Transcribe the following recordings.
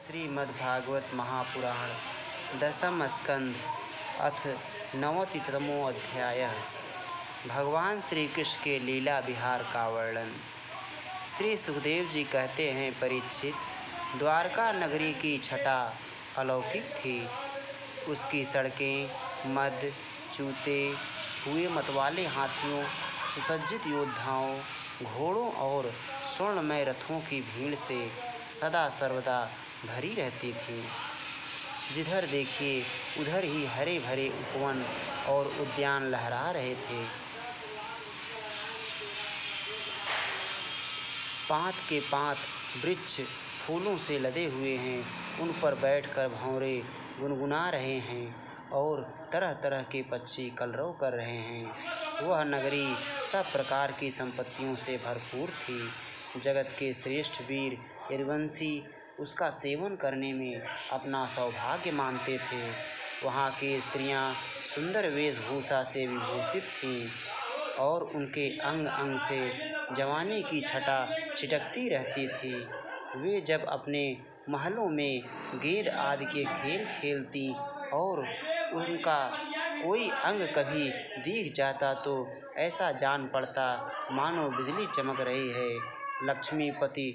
श्रीमद्भागवत महापुराण दशम स्कंद अथ नवतितमो अध्याय। भगवान श्री कृष्ण के लीला विहार का वर्णन। श्री सुखदेव जी कहते हैं, परीक्षित, द्वारका नगरी की छटा अलौकिक थी। उसकी सड़कें मद चूते हुए मतवाले हाथियों, सुसज्जित योद्धाओं, घोड़ों और स्वर्णमय रथों की भीड़ से सदा सर्वदा भरी रहती थी। जिधर देखिए उधर ही हरे भरे उपवन और उद्यान लहरा रहे थे। पात के पात वृक्ष फूलों से लदे हुए हैं, उन पर बैठकर भंवरे गुनगुना रहे हैं और तरह तरह के पक्षी कलरव कर रहे हैं। वह नगरी सब प्रकार की संपत्तियों से भरपूर थी। जगत के श्रेष्ठ वीर यदुवंशी उसका सेवन करने में अपना सौभाग्य मानते थे। वहाँ की स्त्रियाँ सुंदर वेशभूषा से विभूषित थीं और उनके अंग अंग से जवानी की छटा छिटकती रहती थी। वे जब अपने महलों में गेंद आदि के खेल खेलती और उनका कोई अंग कभी दिख जाता तो ऐसा जान पड़ता मानो बिजली चमक रही है। लक्ष्मीपति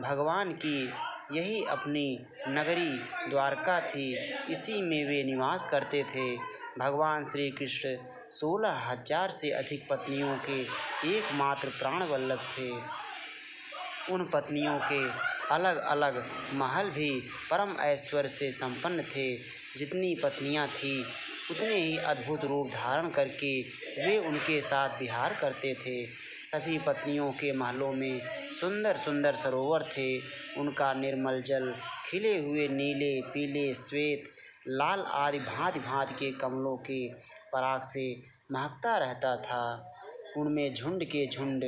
भगवान की यही अपनी नगरी द्वारका थी। इसी में वे निवास करते थे। भगवान श्री कृष्ण 16,000 से अधिक पत्नियों के एकमात्र प्राण वल्लभ थे। उन पत्नियों के अलग अलग महल भी परम ऐश्वर्य से संपन्न थे। जितनी पत्नियां थीं उतने ही अद्भुत रूप धारण करके वे उनके साथ विहार करते थे। सभी पत्नियों के महलों में सुंदर सुंदर सरोवर थे। उनका निर्मल जल खिले हुए नीले, पीले, श्वेत, लाल आदि भांति भांति के कमलों के पराग से महकता रहता था। उनमें झुंड के झुंड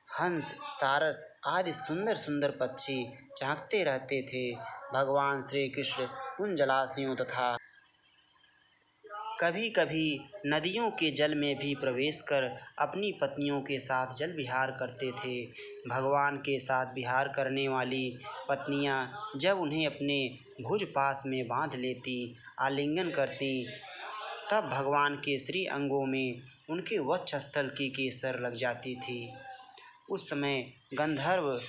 हंस, सारस आदि सुंदर सुंदर पक्षी झांकते रहते थे। भगवान श्री कृष्ण उन जलाशयों तथा कभी कभी नदियों के जल में भी प्रवेश कर अपनी पत्नियों के साथ जल विहार करते थे। भगवान के साथ विहार करने वाली पत्नियां जब उन्हें अपने भुज पास में बांध लेती, आलिंगन करती, तब भगवान के श्री अंगों में उनके वक्षस्थल की केसर लग जाती थी। उस समय गंधर्व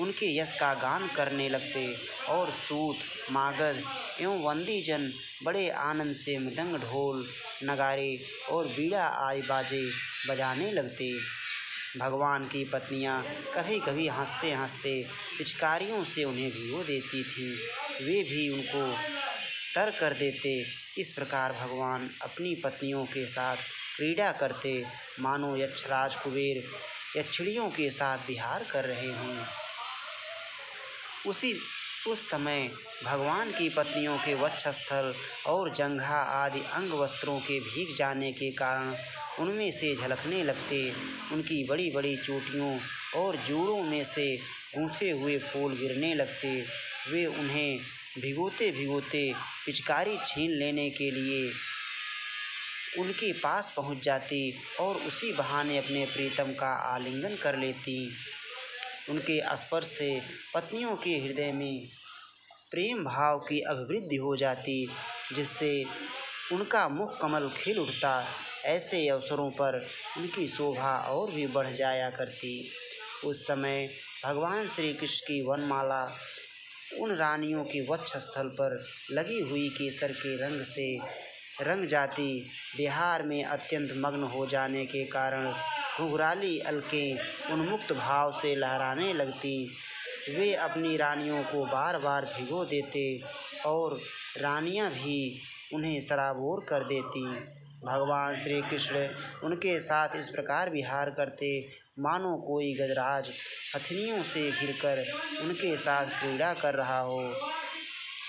उनके यश का गान करने लगते और सूत, मागध एवं वंदीजन बड़े आनंद से मृदंग, ढोल, नगारे और बीड़ा आदि बाजे बजाने लगते। भगवान की पत्नियां कभी कभी हंसते हंसते पिचकारियों से उन्हें भिगो देती थीं। वे भी उनको तर कर देते। इस प्रकार भगवान अपनी पत्नियों के साथ क्रीड़ा करते, मानो यक्षराज कुबेर यक्षिणियों के साथ विहार कर रहे हों। उस समय भगवान की पत्नियों के वक्षस्थल और जंघा आदि अंग वस्त्रों के भीग जाने के कारण उनमें से झलकने लगते। उनकी बड़ी बड़ी चोटियों और जूड़ों में से गूंथे हुए फूल गिरने लगते। वे उन्हें भिगोते भिगोते पिचकारी छीन लेने के लिए उनके पास पहुंच जाती और उसी बहाने अपने प्रीतम का आलिंगन कर लेती। उनके स्पर्श से पत्नियों के हृदय में प्रेम भाव की अभिवृद्धि हो जाती, जिससे उनका मुख कमल खिल उठता। ऐसे अवसरों पर उनकी शोभा और भी बढ़ जाया करती। उस समय भगवान श्री कृष्ण की वनमाला उन रानियों के वक्षस्थल पर लगी हुई केसर के रंग से रंग जाती। बिहार में अत्यंत मग्न हो जाने के कारण घुघराली अलकें उन्मुक्त भाव से लहराने लगती। वे अपनी रानियों को बार बार भिगो देते और रानियां भी उन्हें सराबोर कर देती। भगवान श्री कृष्ण उनके साथ इस प्रकार विहार करते मानो कोई गजराज हथनियों से घिरकर उनके साथ क्रीड़ा कर रहा हो।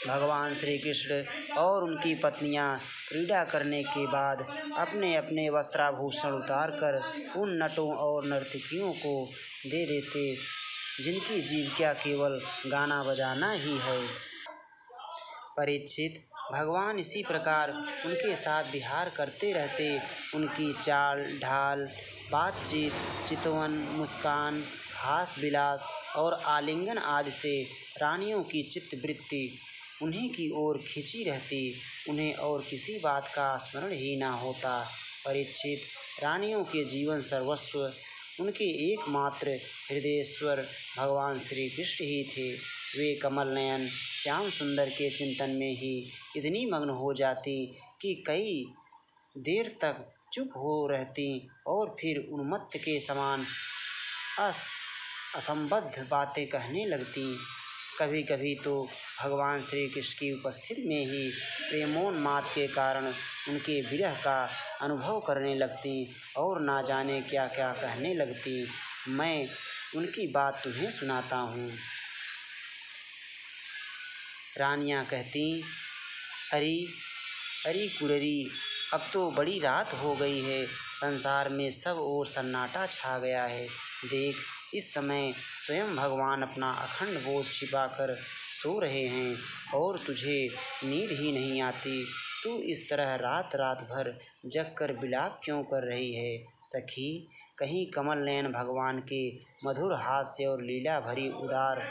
भगवान श्री कृष्ण और उनकी पत्नियां क्रीड़ा करने के बाद अपने अपने वस्त्राभूषण उतारकर उन नटों और नर्तकियों को दे देते, जिनकी जीविका केवल गाना बजाना ही है। परीक्षित, भगवान इसी प्रकार उनके साथ विहार करते रहते। उनकी चाल ढाल, बातचीत, चितवन, मुस्कान, हास विलास और आलिंगन आदि से रानियों की चित्तवृत्ति उन्हीं की ओर खिंची रहती, उन्हें और किसी बात का स्मरण ही ना होता। परीक्षित, रानियों के जीवन सर्वस्व उनके एकमात्र हृदयेश्वर भगवान श्री कृष्ण ही थे। वे कमल नयन श्याम सुंदर के चिंतन में ही इतनी मग्न हो जाती कि कई देर तक चुप हो रहती और फिर उन्मत्त के समान असंबद्ध बातें कहने लगती। कभी कभी तो भगवान श्री कृष्ण की उपस्थिति में ही प्रेमोन्माद के कारण उनके विरह का अनुभव करने लगती और ना जाने क्या क्या कहने लगती। मैं उनकी बात तुम्हें सुनाता हूँ। रानियाँ कहती, अरे अरे कुररी, अब तो बड़ी रात हो गई है, संसार में सब ओर सन्नाटा छा गया है। देख, इस समय स्वयं भगवान अपना अखंड बोध छिपाकर सो रहे हैं और तुझे नींद ही नहीं आती। तू इस तरह रात रात भर जगकर विलाप क्यों कर रही है? सखी, कहीं कमल नयन भगवान के मधुर हास्य और लीला भरी उदार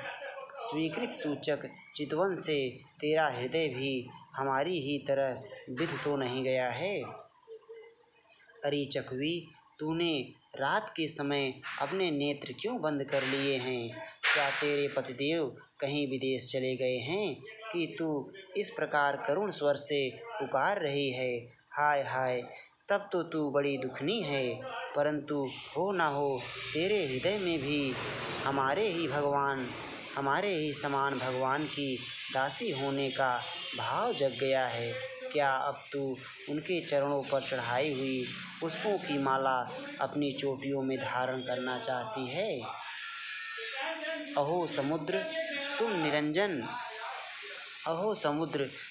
स्वीकृत सूचक चितवन से तेरा हृदय भी हमारी ही तरह विध तो नहीं गया है? अरे चकवी, तूने रात के समय अपने नेत्र क्यों बंद कर लिए हैं? क्या तेरे पतिदेव कहीं विदेश चले गए हैं कि तू इस प्रकार करुण स्वर से पुकार रही है? हाय हाय, तब तो तू बड़ी दुखनी है। परंतु हो ना हो, तेरे हृदय में भी हमारे ही समान भगवान की दासी होने का भाव जग गया है। क्या अब तू उनके चरणों पर चढ़ाई हुई पुष्पों की माला अपनी चोटियों में धारण करना चाहती है? अहो समुद्र,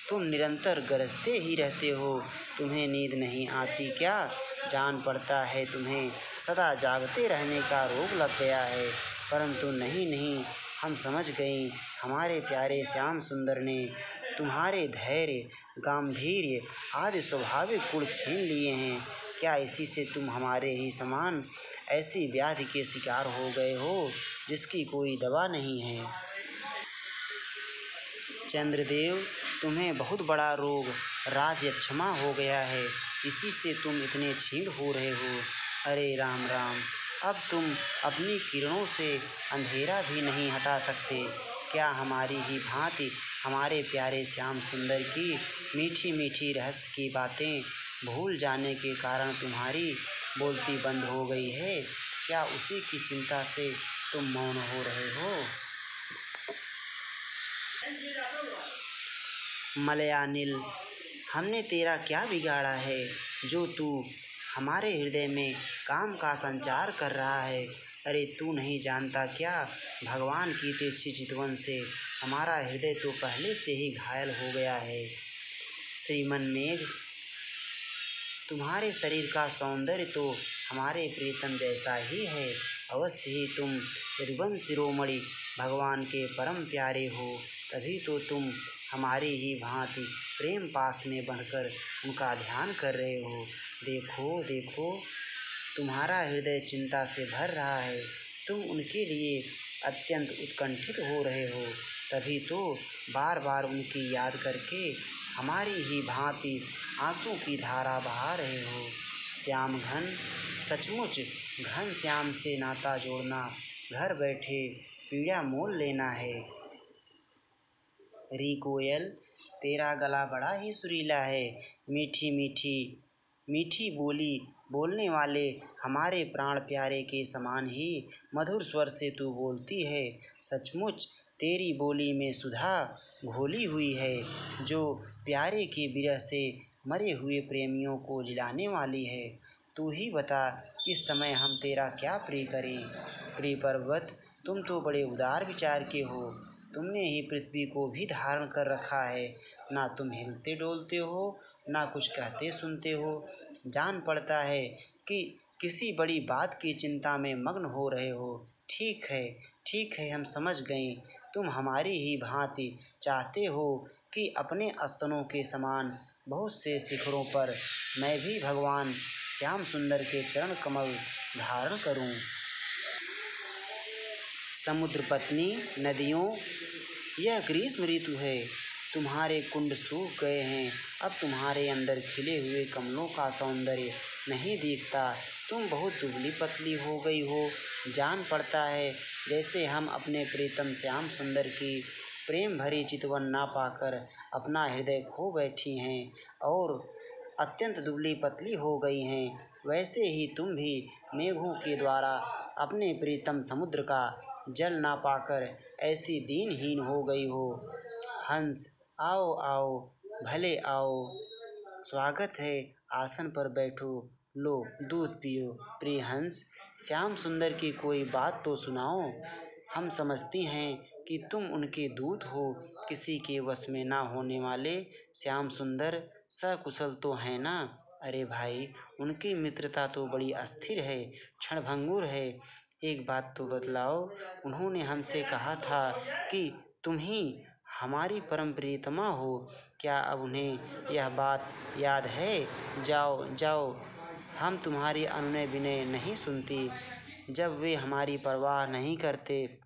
तुम निरंतर गरजते ही रहते हो। तुम्हें नींद नहीं आती क्या? जान पड़ता है तुम्हें सदा जागते रहने का रोग लग गया है। परंतु नहीं, हम समझ गए, हमारे प्यारे श्याम सुंदर ने तुम्हारे धैर्य, गांधीर्य आदि स्वाभाविक गुण छीन लिए हैं। क्या इसी से तुम हमारे ही समान ऐसी व्याधि के शिकार हो गए हो जिसकी कोई दवा नहीं है? चंद्रदेव, तुम्हें बहुत बड़ा रोग राजयक्षमा हो गया है, इसी से तुम इतने क्षीण हो रहे हो। अरे राम राम, अब तुम अपनी किरणों से अंधेरा भी नहीं हटा सकते। क्या हमारी ही भांति हमारे प्यारे श्याम सुंदर की मीठी मीठी रहस्य की बातें भूल जाने के कारण तुम्हारी बोलती बंद हो गई है? क्या उसी की चिंता से तुम मौन हो रहे हो? मलयानिल, हमने तेरा क्या बिगाड़ा है जो तू हमारे हृदय में काम का संचार कर रहा है? अरे तू नहीं जानता क्या, भगवान की तिरछी चितवन से हमारा हृदय तो पहले से ही घायल हो गया है। श्रीमन मेघ, तुम्हारे शरीर का सौंदर्य तो हमारे प्रीतम जैसा ही है। अवश्य ही तुम यदुवंश शिरोमणि भगवान के परम प्यारे हो, तभी तो तुम हमारी ही भांति प्रेम पास में बंधकर उनका ध्यान कर रहे हो। देखो देखो, तुम्हारा हृदय चिंता से भर रहा है, तुम उनके लिए अत्यंत उत्कंठित हो रहे हो, तभी तो बार बार उनकी याद करके हमारी ही भांति आंसू की धारा बहा रहे हो। श्याम घन, सचमुच घन श्याम से नाता जोड़ना घर बैठे पीड़ा मोल लेना है। री कोयल, तेरा गला बड़ा ही सुरीला है। मीठी बोली बोलने वाले हमारे प्राण प्यारे के समान ही मधुर स्वर से तू बोलती है। सचमुच तेरी बोली में सुधा घोली हुई है, जो प्यारे के विरह से मरे हुए प्रेमियों को जिलाने वाली है। तू ही बता, इस समय हम तेरा क्या प्रिय करें? प्रिय पर्वत, तुम तो बड़े उदार विचार के हो। तुमने ही पृथ्वी को भी धारण कर रखा है। ना तुम हिलते डोलते हो, ना कुछ कहते सुनते हो। जान पड़ता है कि किसी बड़ी बात की चिंता में मग्न हो रहे हो। ठीक है, हम समझ गए। तुम हमारी ही भांति चाहते हो कि अपने स्तनों के समान बहुत से शिखरों पर मैं भी भगवान श्याम सुंदर के चरण कमल धारण करूं। समुद्र पत्नी, नदियों, यह ग्रीष्म ऋतु है। तुम्हारे कुंड सूख गए हैं। अब तुम्हारे अंदर खिले हुए कमलों का सौंदर्य नहीं दिखता। तुम बहुत दुबली पतली हो गई हो। जान पड़ता है जैसे हम अपने प्रीतम श्याम सुंदर की प्रेम भरी चितवन ना पाकर अपना हृदय खो बैठी हैं और अत्यंत दुबली पतली हो गई हैं। वैसे ही तुम भी मेघों के द्वारा अपने प्रीतम समुद्र का जल ना पाकर ऐसी दीनहीन हो गई हो। हंस, आओ आओ, भले आओ, स्वागत है, आसन पर बैठो, लो दूध पियो। प्रिय हंस, श्याम सुंदर की कोई बात तो सुनाओ। हम समझती हैं कि तुम उनके दूत हो, किसी के वश में ना होने वाले। श्याम सुंदर सकुशल तो हैं ना? अरे भाई, उनकी मित्रता तो बड़ी अस्थिर है, क्षणभंगुर है। एक बात तो बतलाओ, उन्होंने हमसे कहा था कि तुम ही हमारी परम प्रियतमा हो। क्या अब उन्हें यह बात याद है? जाओ जाओ, हम तुम्हारी अनुनय विनय नहीं सुनती। जब वे हमारी परवाह नहीं करते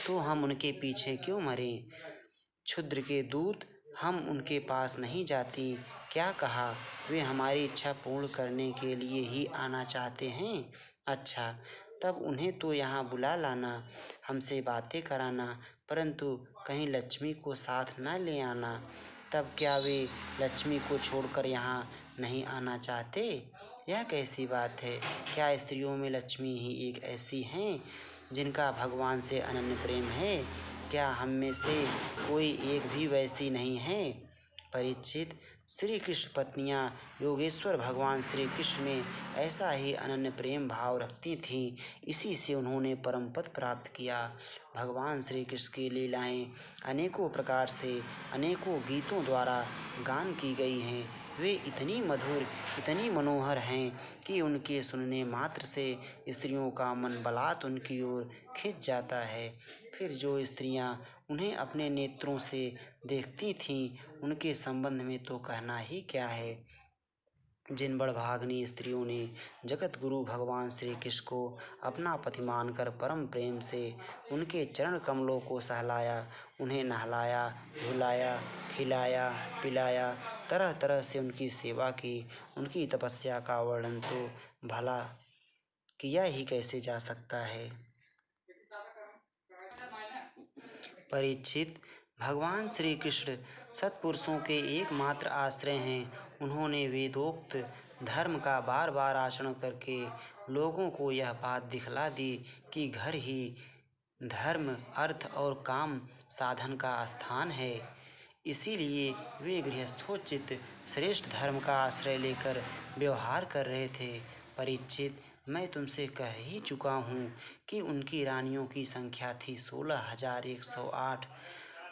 तो हम उनके पीछे क्यों मरें? क्षुद्र के दूत, हम उनके पास नहीं जाती। क्या कहा? वे हमारी इच्छा पूर्ण करने के लिए ही आना चाहते हैं। अच्छा, तब उन्हें तो यहाँ बुला लाना, हमसे बातें कराना, परंतु कहीं लक्ष्मी को साथ न ले आना। तब क्या वे लक्ष्मी को छोड़कर यहाँ नहीं आना चाहते? यह कैसी बात है? क्या स्त्रियों में लक्ष्मी ही एक ऐसी हैं जिनका भगवान से अनन्य प्रेम है? क्या हम में से कोई एक भी वैसी नहीं है? परीक्षित, श्री कृष्ण पत्नियां योगेश्वर भगवान श्री कृष्ण में ऐसा ही अनन्य प्रेम भाव रखती थीं। इसी से उन्होंने परम पद प्राप्त किया। भगवान श्री कृष्ण की लीलाएं अनेकों प्रकार से अनेकों गीतों द्वारा गान की गई हैं। वे इतनी मधुर, इतनी मनोहर हैं कि उनके सुनने मात्र से स्त्रियों का मन बलात् उनकी ओर खिंच जाता है। फिर जो स्त्रियां उन्हें अपने नेत्रों से देखती थीं, उनके संबंध में तो कहना ही क्या है। जिन बड़भाग्नि स्त्रियों ने जगत गुरु भगवान श्री कृष्ण को अपना पति मानकर परम प्रेम से उनके चरण कमलों को सहलाया, उन्हें नहलाया, धुलाया, खिलाया, पिलाया, तरह तरह से उनकी सेवा की, उनकी तपस्या का वर्णन तो भला किया ही कैसे जा सकता है। परीक्षित, भगवान श्री कृष्ण सत्पुरुषों के एकमात्र आश्रय हैं। उन्होंने वेदोक्त धर्म का बार बार आचरण करके लोगों को यह बात दिखला दी कि घर ही धर्म, अर्थ और काम साधन का स्थान है। इसीलिए वे गृहस्थोचित श्रेष्ठ धर्म का आश्रय लेकर व्यवहार कर रहे थे। परीक्षित, मैं तुमसे कह ही चुका हूँ कि उनकी रानियों की संख्या थी 16,108।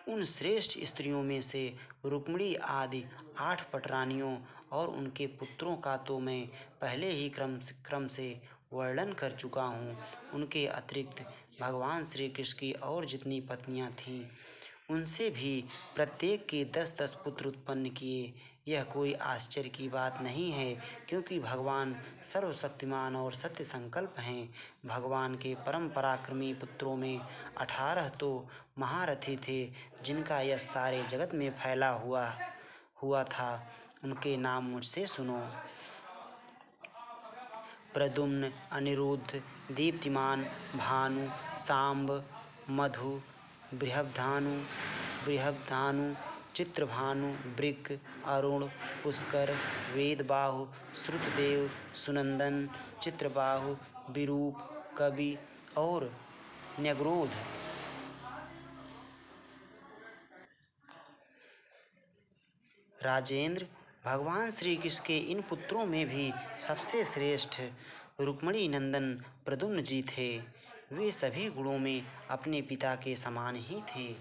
उन श्रेष्ठ स्त्रियों में से रुक्मिणी आदि 8 पटरानियों और उनके पुत्रों का तो मैं पहले ही क्रम से वर्णन कर चुका हूँ। उनके अतिरिक्त भगवान श्री कृष्ण की और जितनी पत्नियाँ थीं, उनसे भी प्रत्येक के 10-10 पुत्र उत्पन्न किए। यह कोई आश्चर्य की बात नहीं है, क्योंकि भगवान सर्वशक्तिमान और सत्य संकल्प हैं। भगवान के परम पराक्रमी पुत्रों में 18 तो महारथी थे, जिनका यश सारे जगत में फैला हुआ था। उनके नाम मुझसे सुनो। प्रद्युम्न, अनिरुद्ध, दीप्तिमान, भानु, सांब, मधु, बृहद्भानु, चित्रभानु, वृक, अरुण, पुष्कर, वेदबाहु, श्रुतदेव, सुनंदन, चित्रबाहु, विरूप, कवि और न्यग्रोध। राजेंद्र, भगवान श्री कृष्ण के इन पुत्रों में भी सबसे श्रेष्ठ रुक्मिणी नंदन प्रद्युम्न जी थे। वे सभी गुणों में अपने पिता के समान ही थे।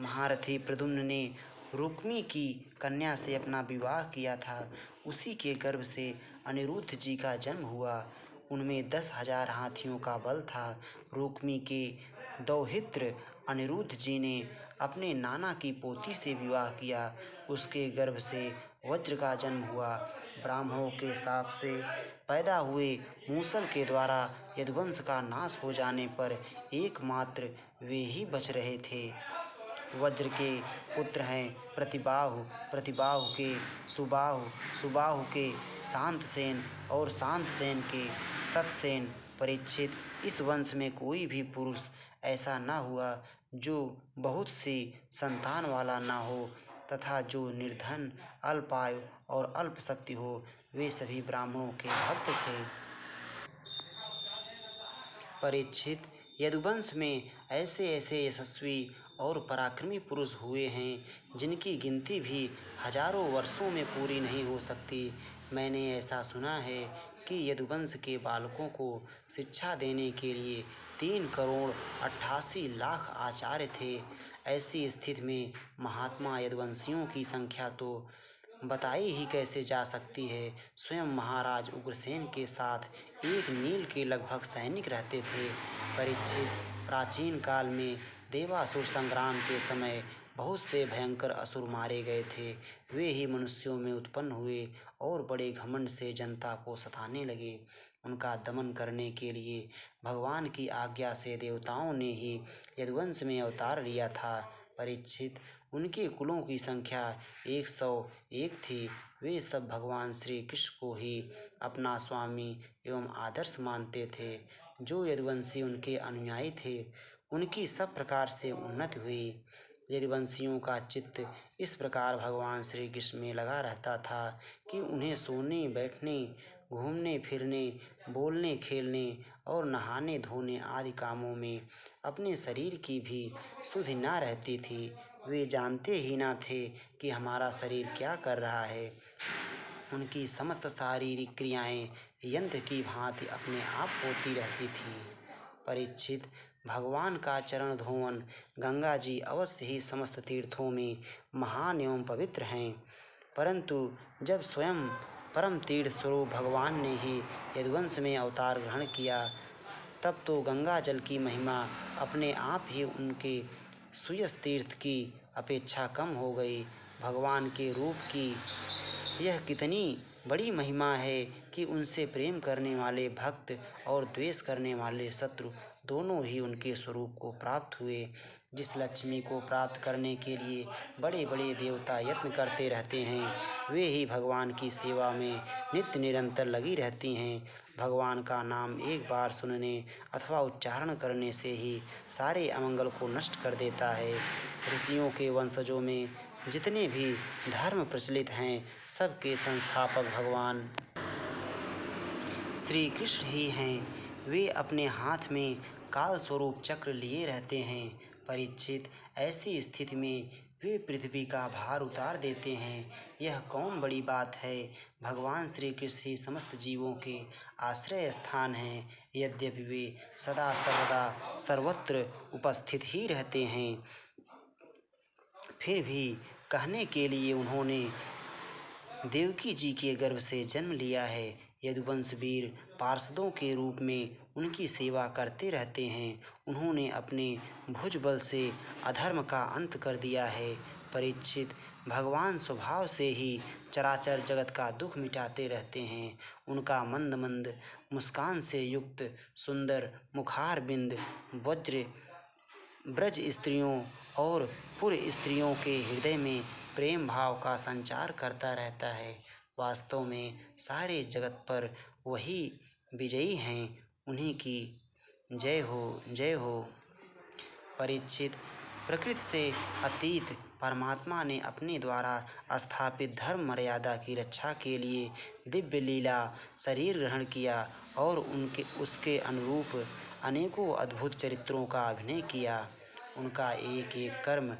महारथी प्रद्युम्न ने रुक्मी की कन्या से अपना विवाह किया था। उसी के गर्भ से अनिरुद्ध जी का जन्म हुआ। उनमें 10,000 हाथियों का बल था। रुक्मी के दौहित्र अनिरुद्ध जी ने अपने नाना की पोती से विवाह किया। उसके गर्भ से वज्र का जन्म हुआ। ब्राह्मणों के शाप से पैदा हुए मूसल के द्वारा यदुवंश का नाश हो जाने पर एकमात्र वे ही बच रहे थे। वज्र के पुत्र हैं प्रतिबाहु, प्रतिबाहु के सुबाहु, सुबाहु के शांतसेन और शांतसेन के सतसेन। परीक्षित, इस वंश में कोई भी पुरुष ऐसा न हुआ जो बहुत सी संतान वाला न हो तथा जो निर्धन, अल्पायु और अल्प शक्ति हो। वे सभी ब्राह्मणों के भक्त थे। परीक्षित, यदुवंश में ऐसे ऐसे यशस्वी और पराक्रमी पुरुष हुए हैं जिनकी गिनती भी हजारों वर्षों में पूरी नहीं हो सकती। मैंने ऐसा सुना है कि यदुवंश के बालकों को शिक्षा देने के लिए 3,88,00,000 आचार्य थे। ऐसी स्थिति में महात्मा यदुवंशियों की संख्या तो बताई ही कैसे जा सकती है। स्वयं महाराज उग्रसेन के साथ 1 मील के लगभग सैनिक रहते थे। परीक्षित, प्राचीन काल में देवासुर संग्राम के समय बहुत से भयंकर असुर मारे गए थे। वे ही मनुष्यों में उत्पन्न हुए और बड़े घमंड से जनता को सताने लगे। उनका दमन करने के लिए भगवान की आज्ञा से देवताओं ने ही यदुवंश में अवतार लिया था। परीक्षित, उनके कुलों की संख्या 101 थी। वे सब भगवान श्री कृष्ण को ही अपना स्वामी एवं आदर्श मानते थे। जो यदुवंशी उनके अनुयायी थे, उनकी सब प्रकार से उन्नति हुई। यदुवंशियों का चित्त इस प्रकार भगवान श्री कृष्ण में लगा रहता था कि उन्हें सोने, बैठने, घूमने फिरने, बोलने, खेलने और नहाने धोने आदि कामों में अपने शरीर की भी सुधि न रहती थी। वे जानते ही न थे कि हमारा शरीर क्या कर रहा है। उनकी समस्त शारीरिक क्रियाएं यंत्र की भांति अपने आप होती रहती थीं। परीक्षित, भगवान का चरण धोवन गंगा जी अवश्य ही समस्त तीर्थों में महान एवं पवित्र हैं, परंतु जब स्वयं परम तीर्थ स्वरूप भगवान ने ही यदुवंश में अवतार ग्रहण किया, तब तो गंगा जल की महिमा अपने आप ही उनके सुयस तीर्थ की अपेक्षा कम हो गई। भगवान के रूप की यह कितनी बड़ी महिमा है कि उनसे प्रेम करने वाले भक्त और द्वेष करने वाले शत्रु दोनों ही उनके स्वरूप को प्राप्त हुए। जिस लक्ष्मी को प्राप्त करने के लिए बड़े बड़े देवता यत्न करते रहते हैं, वे ही भगवान की सेवा में नित्य निरंतर लगी रहती हैं। भगवान का नाम एक बार सुनने अथवा उच्चारण करने से ही सारे अमंगल को नष्ट कर देता है। ऋषियों के वंशजों में जितने भी धर्म प्रचलित हैं, सबके संस्थापक भगवान श्री कृष्ण ही हैं। वे अपने हाथ में काल स्वरूप चक्र लिए रहते हैं। परीक्षित, ऐसी स्थिति में वे पृथ्वी का भार उतार देते हैं। यह कौन बड़ी बात है। भगवान श्री कृष्ण ही समस्त जीवों के आश्रय स्थान हैं। यद्यपि वे सदा सर्वदा सर्वत्र उपस्थित ही रहते हैं, फिर भी कहने के लिए उन्होंने देवकी जी के गर्भ से जन्म लिया है। यदुवंश वीर पार्षदों के रूप में उनकी सेवा करते रहते हैं। उन्होंने अपने भुजबल से अधर्म का अंत कर दिया है। परीक्षित, भगवान स्वभाव से ही चराचर जगत का दुख मिटाते रहते हैं। उनका मंद मंद मुस्कान से युक्त सुंदर मुखार बिंद वज्र ब्रज स्त्रियों और पुर स्त्रियों के हृदय में प्रेम भाव का संचार करता रहता है। वास्तव में सारे जगत पर वही विजयी हैं। उन्हीं की जय हो, जय हो। परीक्षित, प्रकृति से अतीत परमात्मा ने अपने द्वारा स्थापित धर्म मर्यादा की रक्षा के लिए दिव्य लीला शरीर ग्रहण किया और उसके अनुरूप अनेकों अद्भुत चरित्रों का अभिनय किया। उनका एक एक कर्म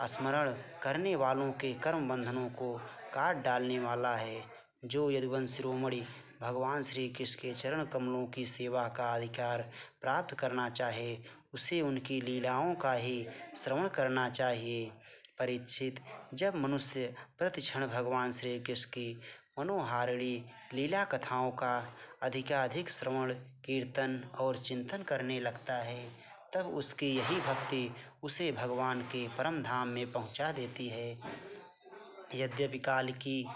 स्मरण करने वालों के कर्म बंधनों को काट डालने वाला है। जो यदुवंश शिरोमणि भगवान श्री कृष्ण के चरण कमलों की सेवा का अधिकार प्राप्त करना चाहे, उसे उनकी लीलाओं का ही श्रवण करना चाहिए। परीक्षित, जब मनुष्य प्रतिक्षण भगवान श्री कृष्ण की मनोहारिणी लीला कथाओं का अधिकाधिक श्रवण, कीर्तन और चिंतन करने लगता है, तब उसकी यही भक्ति उसे भगवान के परम धाम में पहुंचा देती है। यद्यपि काल की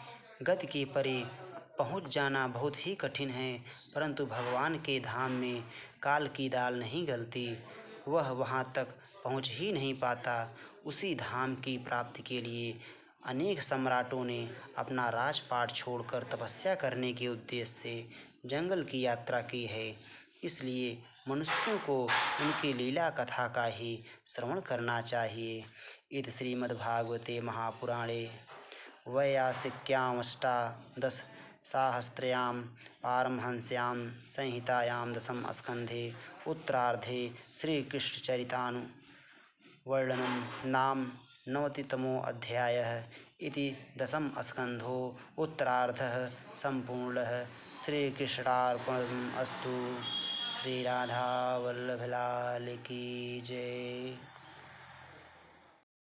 गति के परे पहुंच जाना बहुत ही कठिन है, परंतु भगवान के धाम में काल की दाल नहीं गलती। वह वहां तक पहुंच ही नहीं पाता। उसी धाम की प्राप्ति के लिए अनेक सम्राटों ने अपना राजपाट छोड़कर तपस्या करने के उद्देश्य से जंगल की यात्रा की है। इसलिए मनुष्यों को उनकी लीला कथा का ही श्रवण करना चाहिए। इति श्रीमद्भागवते महापुराणे वैयासिक्यामष्टादशसाहस्र्यां पारमहंस्यां संहितायां दशम स्कन्धे उत्तरार्धे श्रीकृष्णचरितानुवर्णनं नाम 90तमोऽध्यायः। इति दशम स्कन्धो उत्तरार्धः सम्पूर्णः। श्रीकृष्णार्पणमस्तु। श्री राधा वल्लभ लाल की जय।